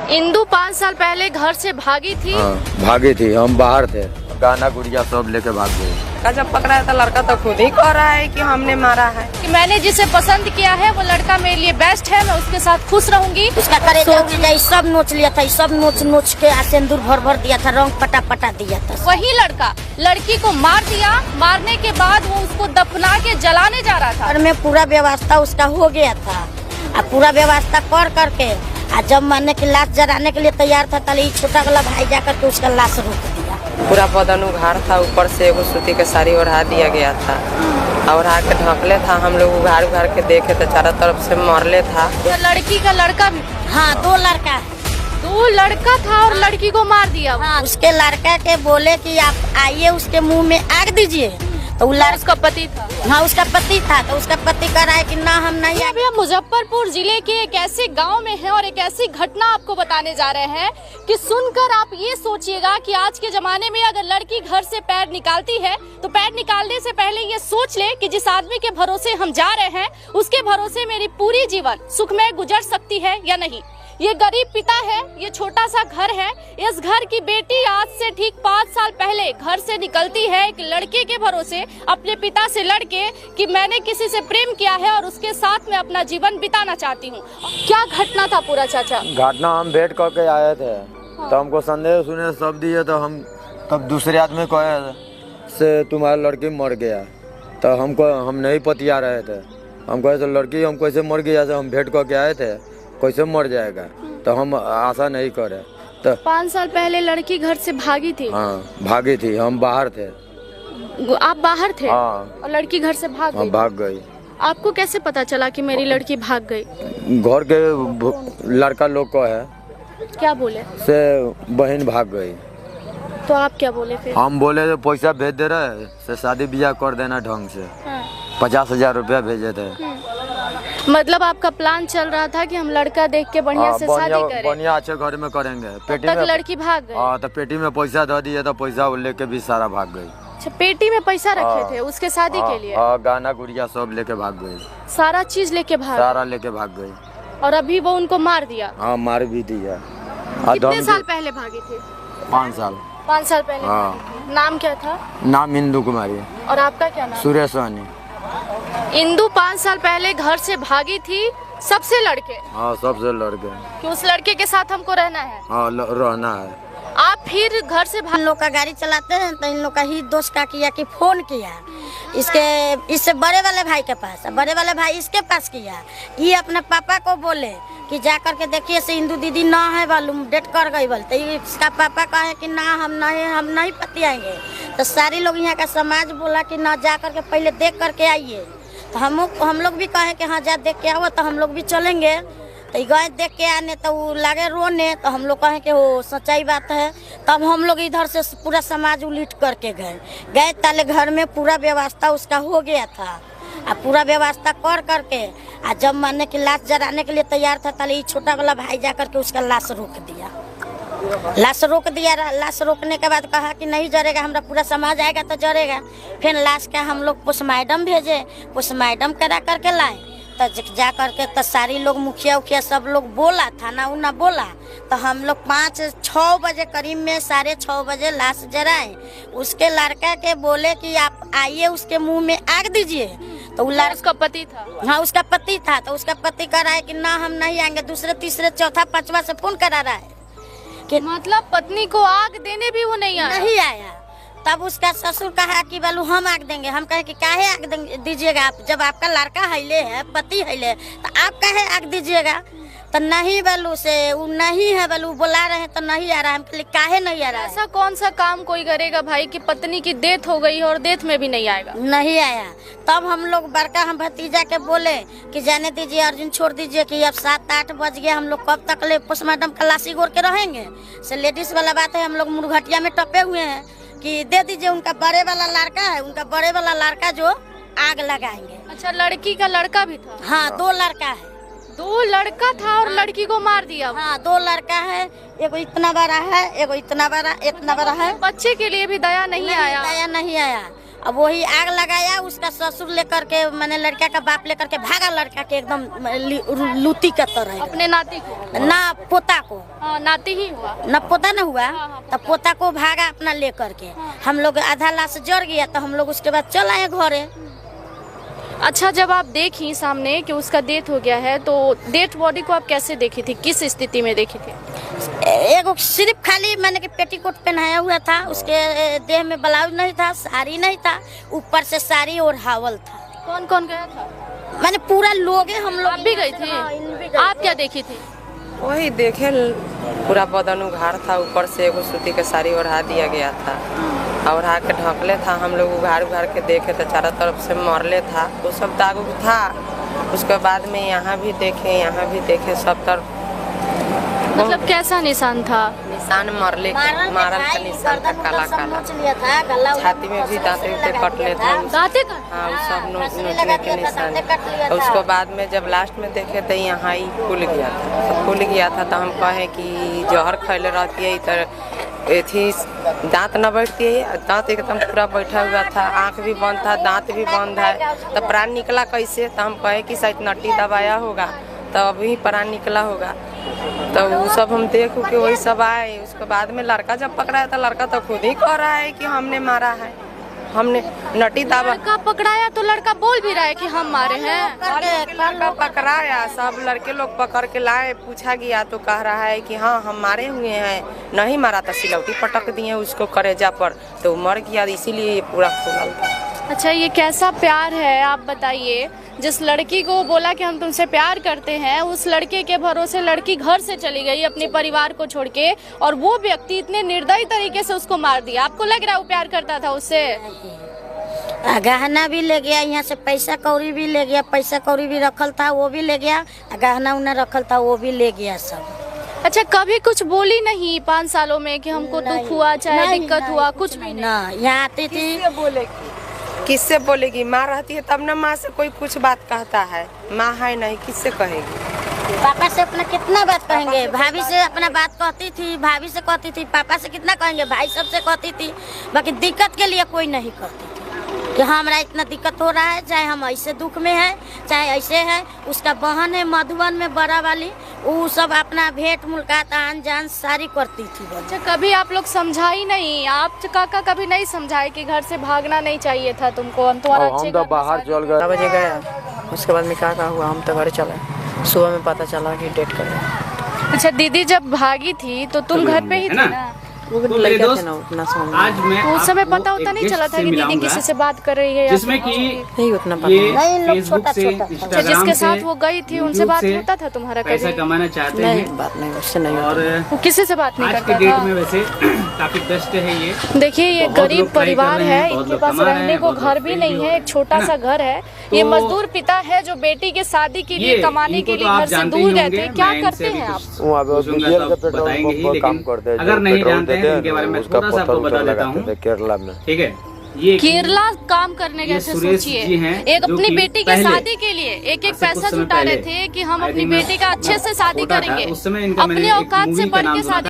इंदु 5 साल पहले घर से भागी थी। हाँ, भागी थी। हम बाहर थे, गाना गुड़िया सब लेके भाग गए। जब पकड़ा था लड़का तो खुद ही कह रहा है कि हमने मारा है। कि मैंने जिसे पसंद किया है वो लड़का मेरे लिए बेस्ट है, मैं उसके साथ खुश रहूंगी। उसका करेजा सब नोच लिया था, सब नोच के सिंदूर भर दिया था, रंग पटा दिया था। वही लड़का लड़की को मार दिया, मारने के बाद वो उसको दफना के जलाने जा रहा था। और में पूरा व्यवस्था उसका हो गया था, पूरा व्यवस्था कर करके जब मारने की लाश जलाने के लिए तैयार था, तले छोटा वाला भाई जाकर के उसका लाश रोक दिया। पूरा बदन उघाड़ था, ऊपर से एगो सूती के साड़ी ओढ़ा दिया गया था, और के ढकले था। हम लोग उघाड़ के देखे तो चारों तरफ से मरले था। तो लड़की का लड़का भी? हाँ, दो लड़का था और लड़की को मार दिया। हाँ, उसके लड़का के बोले कि आप आइए उसके मुंह में आग दीजिए, तो उसका पति था। हाँ, उसका पति था, तो उसका पति कह रहा है कि ना हम नहीं। अभी हम मुजफ्फरपुर जिले के एक ऐसे गांव में हैं और एक ऐसी घटना आपको बताने जा रहे हैं कि सुनकर आप ये सोचिएगा कि आज के जमाने में अगर लड़की घर से पैर निकालती है तो पैर निकालने से पहले ये सोच ले कि जिस आदमी के भरोसे हम जा रहे हैं उसके भरोसे मेरी पूरी जीवन सुखमय गुजर सकती है या नहीं। ये गरीब पिता है, ये छोटा सा घर है। इस घर की बेटी आज से ठीक 5 साल पहले घर से निकलती है एक लड़के के भरोसे, अपने पिता से लड़के कि मैंने किसी से प्रेम किया है और उसके साथ मैं अपना जीवन बिताना चाहती हूँ। क्या घटना था पूरा चाचा? घटना हम भेंट करके आए थे। हाँ। तो हमको संदेह सुने सब दिए, तो हम तब दूसरे आदमी कहे से तुम्हारा लड़की मर गया, तो हम नहीं पतिया रहे थे। हम कहे तो लड़की हम कैसे मर गया, हम भेंट करके आए थे, कैसे मर जाएगा, तो हम आशा नहीं करे। तो 5 साल पहले लड़की घर से भागी थी। हाँ, भागी थी। हम बाहर थे। आप बाहर थे? हाँ। और लड़की घर से भाग गई? भाग गई। आपको कैसे पता चला कि मेरी लड़की भाग गई? घर के लड़का लोग को है क्या बोले से बहन भाग गई। तो आप क्या बोले फिर? हम बोले तो पैसा भेज दे रहे से शादी ब्याह कर देना ढंग से। हाँ। 50,000 रुपया भेजे थे। मतलब आपका प्लान चल रहा था कि हम लड़का देख के बढ़िया से शादी करें, बढ़िया अच्छे घर में करेंगे। पेटी तक में लड़की भाग गई। हाँ, तो पेटी में पैसा दे दिए, तो पैसा लेके भी सारा भाग गई। अच्छा, पेटी में पैसा रखे थे उसके शादी के लिए? हाँ, गाना गुड़िया सब लेके भाग गई। सारा चीज लेके भाग गई। और अभी वो उनको मार दिया? हाँ, मार भी दिया। कितने साल पहले भागी थी? 5 साल। 5 साल पहले। हाँ। नाम क्या था? नाम इंदु कुमारी। और आपका क्या नाम? सुरेश वानी। इंदु 5 साल पहले घर से भागी थी सबसे लड़के? हाँ, सबसे लड़के। कि उस लड़के के साथ हमको रहना है? हाँ, रहना है। आप फिर घर से इन लोग का गाड़ी चलाते हैं, तो इन लोग का ही दोस्त का किया कि फोन किया इससे बड़े वाले भाई के पास, बड़े वाले भाई इसके पास किया। ये अपने पापा को बोले कि जा करके देखिए से इंदु दीदी ना है, मालूम डेट कर गई बोलते। इसका पापा कहे कि ना हम नहीं पतियाएंगे। तो सारी लोग यहाँ का समाज बोला कि ना, जा करके पहले देख करके आइए। तो हम लोग भी कहे कि हाँ जा देख के आओ, तो हम लोग भी चलेंगे। तो गए देख के आने, तो वो लागे रोने, तो हम लोग कहें कि वो सच्चाई बात है। तब हम लोग इधर से पूरा समाज उलट करके गए ताले घर में पूरा व्यवस्था उसका हो गया था। पूरा व्यवस्था कर करके जब मारने की लाश जलाने के लिए तैयार था, ताले छोटा वाला भाई जा करके उसका लाश रोक दिया। लाश रोकने के बाद कहा कि नहीं जरेगा, हमारा पूरा समाज आएगा तो जरेगा। फिर लाश का हम लोग पोस्टमार्टम भेजे, पोस्टमार्टम करा करके लाए। तो जा करके तो सारी लोग मुखिया उखिया सब लोग बोला, थाना उना बोला। तो हम लोग 5-6 बजे करीब में 6:30 बजे लाश जराए। उसके लड़का के बोले कि आप आइए उसके मुंह में आग दीजिए। तो उसका पति था? हाँ, उसका पति था। तो उसका पति कह रहा है कि ना हम नहीं आएंगे। दूसरे तीसरे चौथा पांचवा से फोन करा रहा है कि मतलब पत्नी को आग देने भी वो नहीं आया। तब उसका ससुर कहा कि बोलू हम आग देंगे। हम कहे कि काहे आग दीजिएगा आप, जब आपका लड़का हैले है, पति हैले, तो आप काहे आग दीजिएगा। तो नहीं बोलू से वो नहीं है, बोलू बुला रहे हैं तो नहीं आ रहा है। हम कहले काहे नहीं आ रहा है? ऐसा कौन सा काम कोई करेगा भाई कि पत्नी की डेथ हो गई और डेथ में भी नहीं आएगा? नहीं आया। तब हम लोग बड़का हम भतीजा के बोले कि जाने दीजिए अर्जुन, छोड़ दीजिए कि अब 7-8 बज गए, हम लोग कब तक ले पोस्टमार्टम खलासी गोर के रहेंगे। से लेडीज वाला बात है, हम लोग मुरघटिया में टपे हुए हैं कि दे दीजिए। उनका बड़े वाला लड़का है, उनका बड़े वाला लड़का जो आग लगाएंगे। अच्छा, लड़की का लड़का भी था? हाँ, 2 लड़का है। 2 लड़का था और लड़की को मार दिया? हाँ, 2 लड़का है, एगो इतना बड़ा है, एगो इतना बड़ा है। बच्चे के लिए भी दया नहीं आया? दया नहीं आया। अब वही आग लगाया, उसका ससुर लेकर के मैंने लड़का का बाप लेकर के भागा, लड़का के एकदम लूटी का तरह। अपने नाती को ना पोता को, हाँ, नाती ही हुआ। न पोता न हुआ, हाँ। तब पोता को भागा अपना लेकर के। हम लोग आधा लाश जड़ गया तो हम लोग उसके बाद चल आए घरे। अच्छा, जब आप देखी सामने कि उसका डेथ हो गया है, तो डेथ बॉडी को आप कैसे देखी थी, किस स्थिति में देखी थी? एगो सिर्फ खाली मैंने कि पेटीकोट पहनाया हुआ था, उसके देह में ब्लाउज नहीं था, साड़ी नहीं था, ऊपर से साड़ी और हावल था। कौन कौन गया था? मैंने पूरा लोग हम लोग आप भी गई थी? हाँ, इन भी गए आप थे। क्या देखी थी? वही देखे पूरा बदन उघाड़ था, ऊपर से एगो सूती के साड़ी ओढ़ा दिया गया था, और ओढ़ा के ढकले था। हम लोग उघाड़ उघाड़ के देखे तो चारों तरफ से मरले था, वो सब दाग उग था। उसके बाद में यहाँ भी देखे सब तरफ मतलब कैसा निशान था? निशान मरले मारल का निशान था, काला काला। छाती में भी दांते उते कटले थे। दांते का? हाँ, वो सब नोचने के निशान। और उसके बाद में जब लास्ट में देखे तो यहाँ ही फूल गया था। तो हम कहे कि जहर खैले रहती है इधर एथी दांत न बैठती है, दांत एकदम पूरा बैठा हुआ था, आँख भी बंद था, दांत भी बंद है, तो प्राण निकला कैसे? तो हम कहे कि शायद नट्टी दबाया होगा, तो अभी प्राण निकला होगा। तो वो सब हम देख के वही सब आए। उसके बाद में लड़का जब पकड़ाया तो लड़का तो खुद ही कह रहा है कि हमने मारा है, हमने नटी दावा। लड़का पकड़ाया तो लड़का बोल भी रहा है कि हम मारे हैं। लड़का पकड़ाया, सब लड़के लोग पकड़ के लाए, पूछा गया तो कह रहा है कि हाँ हम मारे हुए हैं, नहीं मारा था, सिलौटी पटक दिए उसको करेजा पर, तो मर गया, इसीलिए ये पूरा फूला था। अच्छा, ये कैसा प्यार है आप बताइए? जिस लड़की को बोला कि हम तुमसे प्यार करते हैं, उस लड़के के भरोसे लड़की घर से चली गई अपने परिवार को छोड़ के, और वो व्यक्ति इतने निर्दयी तरीके से उसको मार दिया। आपको लग रहा है वो प्यार करता था उससे? गहना भी ले गया, यहाँ से पैसा कौड़ी भी ले गया, पैसा कौड़ी भी रखल था वो भी ले गया, गहना उना रखल था वो भी ले गया सब। अच्छा, कभी कुछ बोली नहीं 5 सालों में कि हमको दुख हुआ, चाहे दिक्कत हुआ, कुछ भी नहीं? ना, यहाँ आती थी। किससे बोलेगी? माँ रहती है तब ना माँ से कोई कुछ बात कहता है, माँ है नहीं, किससे कहेगी? पापा से अपना कितना बात कहेंगे? भाभी से अपना बात कहती थी, भाभी से कहती थी, पापा से कितना कहेंगे? भाई सबसे कहती थी, बाकी दिक्कत के लिए कोई नहीं कहती थी कि हाँ हमारा इतना दिक्कत हो रहा है, चाहे हम ऐसे दुख में है, चाहे ऐसे है। उसका बहन है मधुबन में बड़ा वाली, वो सब अपना भेंट मुलाकात आन जान सारी करती थी। अच्छा, कभी आप लोग समझाई नहीं? आप काका कभी नहीं समझाए कि घर से भागना नहीं चाहिए था तुमको, हम तुम्हारा अच्छे हम तो बाहर चल गए। 12 बजे गया, उसके बाद में क्या हुआ, हम तो घर चले। सुबह में पता चला कि डेट कर गया। अच्छा, दीदी जब भागी थी तो तुम घर पे ही थी ना? वो तो मेरे लड़का दोस्त, थे ना उतना समझ आज मैं तो उस समय आपको पता होता एक नहीं गेस्ट चला था से कि दीदी मिलाऊंगा, किसी से बात कर रही है या जिसमें फिर कि नहीं उतना पता ये नहीं, लोग फेसबुक छोटा से, छोटा। अच्छा, इंस्टाग्राम जिसके से, साथ वो गई थी उनसे यूट्यूब बात से होता था तुम्हारा पैसा कभी? कमाना चाहते नहीं, हैं। बात नहीं, उससे नहीं और होता। वो किसी से बात नहीं आज के करता डेट था? में वैसे काफी कष्ट है ये। देखिए, ये बहुत लोग गरीब ट्राई कर परिवार रहे हैं, है, बहुत इनके लोग पास कमा रहे रहने हैं, को बहुत घर लोग भी फेल नहीं भी है, हो एक छोटा है सा ना? घर है। तो ये मजदूर पिता है जो बेटी के शादी के लिए कमाने के इनको लिए तो आप घर से जानते ही दूर गए होंगे, थे। क्या मैं इनसे करते अभी हैं आप? कुछ वहाँ पे पूछूंगा डीजल तो के पेट्रोल बताएंगे पंप ही, पर लेकिन काम करते हैं, अगर जो नहीं पेट्रोल जानते हैं देते तो इनके बारे में उसका थोड़ा सा आपको पत्थर बता उतर देता लगाते हूँ, थे केरला में। ठीक है? ये केरला काम करने ये गए थे, सुरेश जी सोचिए, हैं, एक जो अपनी कि बेटी की पहले, शादी के लिए एक आज से पैसा कुछ समय जुटा रहे पहले, थे कि हम आई अपनी थिंक मैं बेटी का अच्छे से शादी छोटा था, करेंगे, उस समय इनका मैंने अपने एक औकात से मूवी का बढ़ नाम के सुना शादी